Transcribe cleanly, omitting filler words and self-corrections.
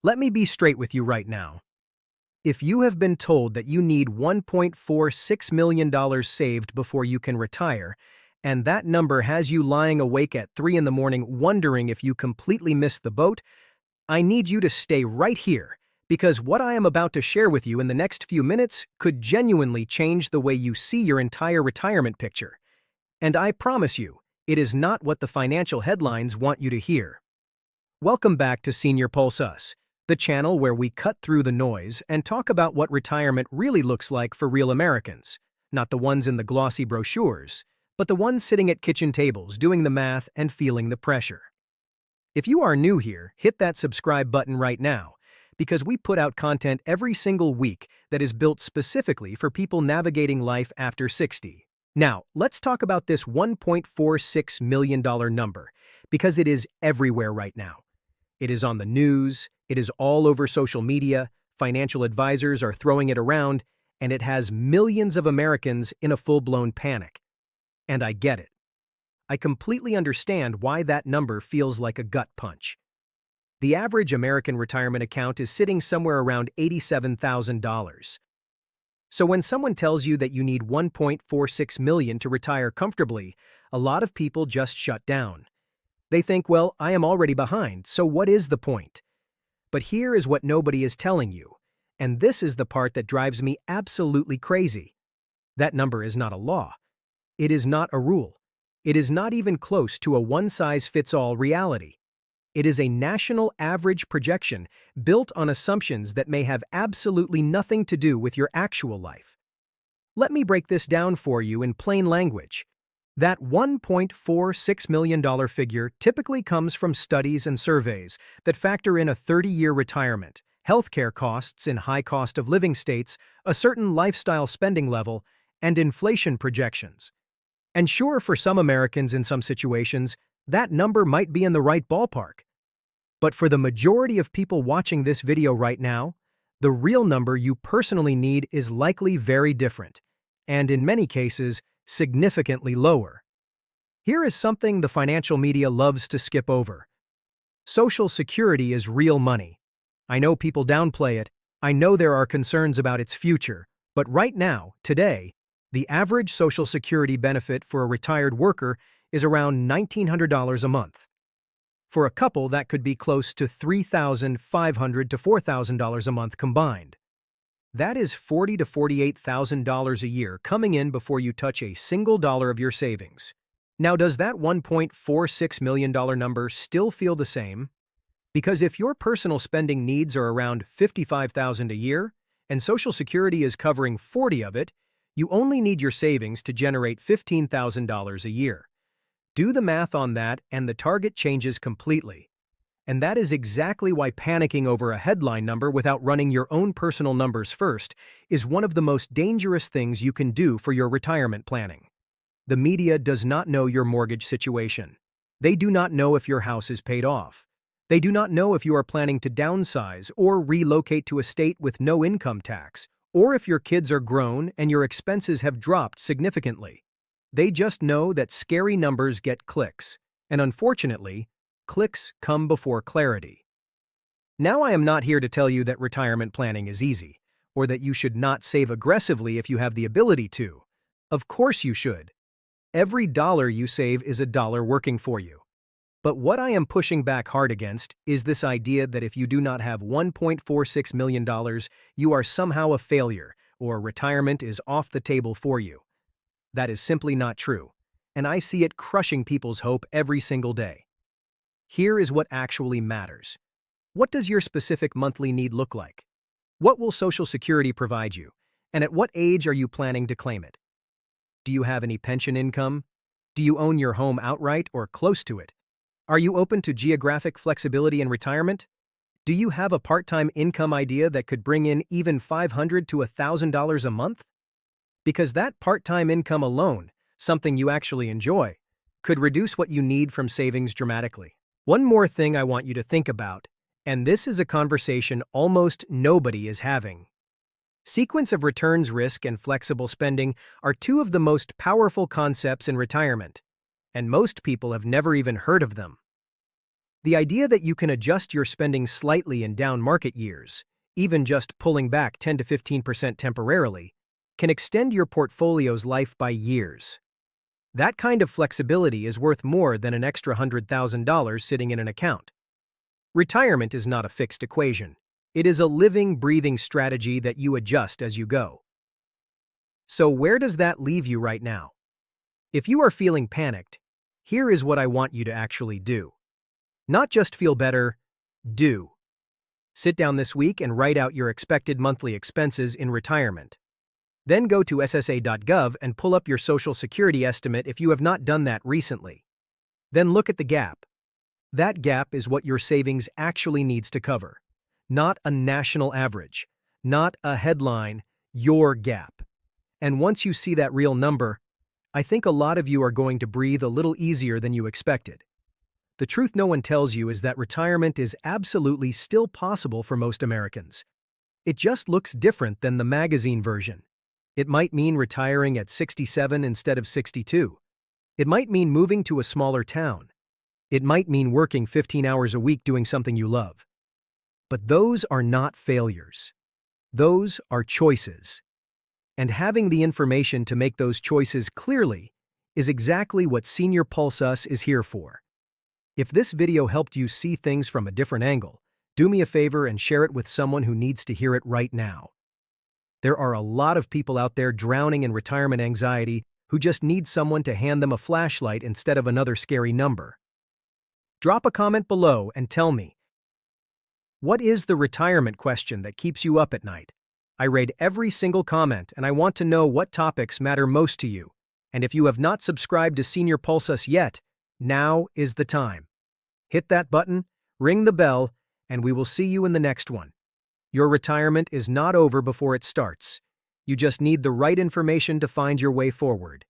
Let me be straight with you right now. If you have been told that you need $1.46 million saved before you can retire, and that number has you lying awake at 3 in the morning wondering if you completely missed the boat, I need you to stay right here, because what I am about to share with you in the next few minutes could genuinely change the way you see your entire retirement picture. And I promise you, it is not what the financial headlines want you to hear. Welcome back to Senior Pulse Us, the channel where we cut through the noise and talk about what retirement really looks like for real Americans, not the ones in the glossy brochures, but the ones sitting at kitchen tables doing the math and feeling the pressure. If you are new here, hit that subscribe button right now, because we put out content every single week that is built specifically for people navigating life after 60. Now, let's talk about this $1.46 million number, because it is everywhere right now. It is on the news, it is all over social media, financial advisors are throwing it around, and it has millions of Americans in a full-blown panic. And I get it. I completely understand why that number feels like a gut punch. The average American retirement account is sitting somewhere around $87,000. So when someone tells you that you need $1.46 million to retire comfortably, a lot of people just shut down. They think, well, I am already behind, so what is the point? But here is what nobody is telling you, and this is the part that drives me absolutely crazy. That number is not a law. It is not a rule. It is not even close to a one-size-fits-all reality. It is a national average projection built on assumptions that may have absolutely nothing to do with your actual life. Let me break this down for you in plain language. That $1.46 million figure typically comes from studies and surveys that factor in a 30-year retirement, healthcare costs in high-cost-of-living states, a certain lifestyle spending level, and inflation projections. And sure, for some Americans in some situations, that number might be in the right ballpark. But for the majority of people watching this video right now, the real number you personally need is likely very different, and in many cases, significantly lower. Here is something the financial media loves to skip over. Social Security is real money. I know people downplay it. I know there are concerns about its future. But right now, today, the average Social Security benefit for a retired worker is around $1,900 a month. For a couple, that could be close to $3,500 to $4,000 a month combined. That is $40,000 to $48,000 a year coming in before you touch a single dollar of your savings. Now, does that $1.46 million number still feel the same? Because if your personal spending needs are around $55,000 a year, and Social Security is covering $40,000 of it, you only need your savings to generate $15,000 a year. Do the math on that, and the target changes completely. And that is exactly why panicking over a headline number without running your own personal numbers first is one of the most dangerous things you can do for your retirement planning. The media does not know your mortgage situation. They do not know if your house is paid off. They do not know if you are planning to downsize or relocate to a state with no income tax, or if your kids are grown and your expenses have dropped significantly. They just know that scary numbers get clicks, and unfortunately, clicks come before clarity. Now, I am not here to tell you that retirement planning is easy, or that you should not save aggressively if you have the ability to. Of course you should. Every dollar you save is a dollar working for you. But what I am pushing back hard against is this idea that if you do not have $1.46 million, you are somehow a failure, or retirement is off the table for you. That is simply not true, and I see it crushing people's hope every single day. Here is what actually matters. What does your specific monthly need look like? What will Social Security provide you? And at what age are you planning to claim it? Do you have any pension income? Do you own your home outright or close to it? Are you open to geographic flexibility in retirement? Do you have a part-time income idea that could bring in even $500 to $1,000 a month? Because that part-time income alone, something you actually enjoy, could reduce what you need from savings dramatically. One more thing I want you to think about, and this is a conversation almost nobody is having. Sequence of returns risk and flexible spending are two of the most powerful concepts in retirement, and most people have never even heard of them. The idea that you can adjust your spending slightly in down market years, even just pulling back 10 to 15% temporarily, can extend your portfolio's life by years. That kind of flexibility is worth more than an extra $100,000 sitting in an account. Retirement is not a fixed equation. It is a living, breathing strategy that you adjust as you go. So where does that leave you right now? If you are feeling panicked, here is what I want you to actually do. Not just feel better, do. Sit down this week and write out your expected monthly expenses in retirement. Then go to ssa.gov and pull up your Social Security estimate if you have not done that recently. Then look at the gap. That gap is what your savings actually needs to cover. Not a national average, not a headline, your gap. And once you see that real number, I think a lot of you are going to breathe a little easier than you expected. The truth no one tells you is that retirement is absolutely still possible for most Americans. It just looks different than the magazine version. It might mean retiring at 67 instead of 62. It might mean moving to a smaller town. It might mean working 15 hours a week doing something you love. But those are not failures. Those are choices. And having the information to make those choices clearly is exactly what Senior Pulse Us is here for. If this video helped you see things from a different angle, do me a favor and share it with someone who needs to hear it right now. There are a lot of people out there drowning in retirement anxiety who just need someone to hand them a flashlight instead of another scary number. Drop a comment below and tell me, what is the retirement question that keeps you up at night? I read every single comment and I want to know what topics matter most to you. And if you have not subscribed to Senior Pulse Us yet, now is the time. Hit that button, ring the bell, and we will see you in the next one. Your retirement is not over before it starts. You just need the right information to find your way forward.